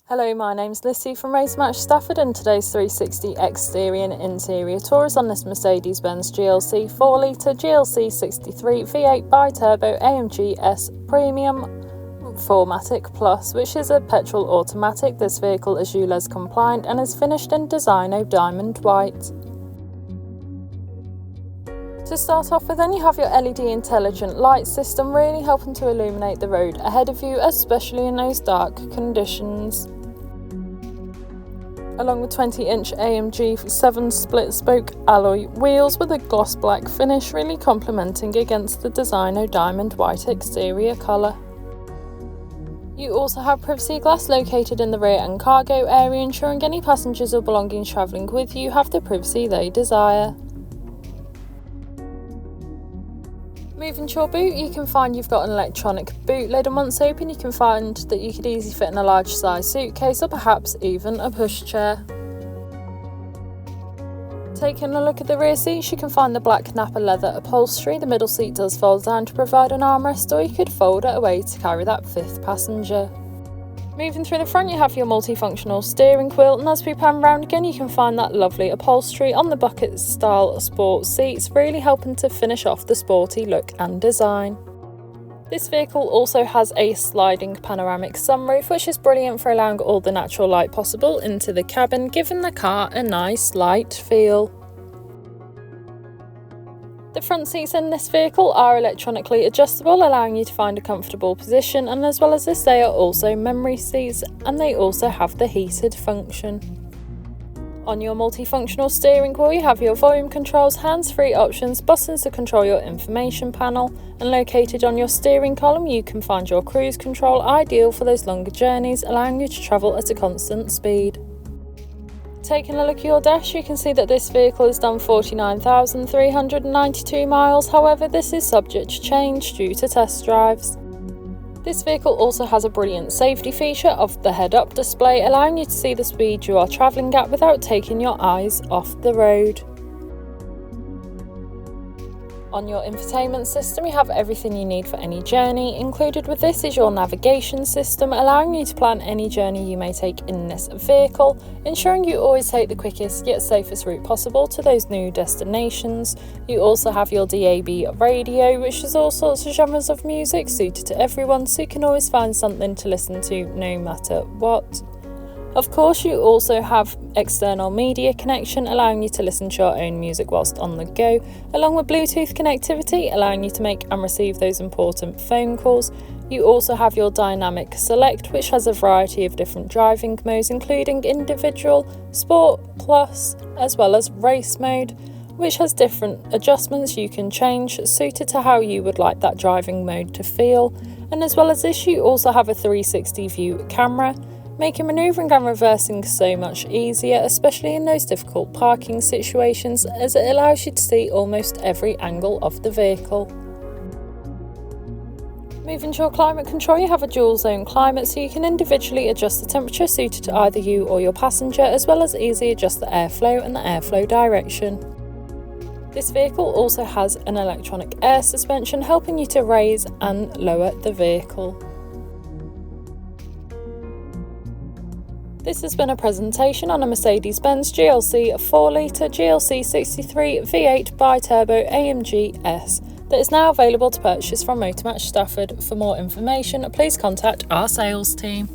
Hello, my name's Lissy from Motor Match Stafford, and today's 360 exterior and interior tour is on this Mercedes-Benz GLC 4.0 GLC63 V8 BiTurbo AMG S Premium 4MATIC Plus, which is a petrol automatic. This vehicle is ULEZ compliant and is finished in Designo Diamond White. To start off with, then you have your LED intelligent light system, really helping to illuminate the road ahead of you, especially in those dark conditions. Along with 20-inch AMG 7 split-spoke alloy wheels with a gloss black finish, really complementing against the Designo Diamond White exterior colour. You also have privacy glass located in the rear and cargo area, ensuring any passengers or belongings travelling with you have the privacy they desire. Moving to your boot, you can find you've got an electronic boot lid, and once open you can find that you could easily fit in a large size suitcase or perhaps even a pushchair. Taking a look at the rear seats, you can find the black Nappa leather upholstery. The middle seat does fold down to provide an armrest, or you could fold it away to carry that fifth passenger. Moving through the front, you have your multifunctional steering wheel, and as we pan round again you can find that lovely upholstery on the bucket style sport seats, really helping to finish off the sporty look and design. This vehicle also has a sliding panoramic sunroof, which is brilliant for allowing all the natural light possible into the cabin, giving the car a nice light feel. The front seats in this vehicle are electronically adjustable, allowing you to find a comfortable position, and as well as this they are also memory seats, and they also have the heated function. On your multifunctional steering wheel you have your volume controls, hands-free options, buttons to control your information panel, and located on your steering column you can find your cruise control, ideal for those longer journeys, allowing you to travel at a constant speed. Taking a look at your dash, you can see that this vehicle has done 49,392 miles, however this is subject to change due to test drives. This vehicle also has a brilliant safety feature of the head-up display, allowing you to see the speed you are travelling at without taking your eyes off the road. On your infotainment system you have everything you need for any journey. Included with this is your navigation system, allowing you to plan any journey you may take in this vehicle, ensuring you always take the quickest yet safest route possible to those new destinations. You also have your DAB radio, which is all sorts of genres of music suited to everyone, so you can always find something to listen to no matter what. Of course, you also have external media connection, allowing you to listen to your own music whilst on the go, along with Bluetooth connectivity, allowing you to make and receive those important phone calls. You also have your dynamic select, which has a variety of different driving modes, including individual, sport, plus, as well as race mode, which has different adjustments you can change suited to how you would like that driving mode to feel. And as well as this, you also have a 360 view camera, making manoeuvring and reversing so much easier, especially in those difficult parking situations, as it allows you to see almost every angle of the vehicle. Moving to your climate control, you have a dual zone climate, so you can individually adjust the temperature suited to either you or your passenger, as well as easily adjust the airflow and the airflow direction. This vehicle also has an electronic air suspension, helping you to raise and lower the vehicle. This has been a presentation on a Mercedes-Benz GLC 4.0 GLC63 V8 BiTurbo AMG S that is now available to purchase from Motor Match Stafford. For more information, please contact our sales team.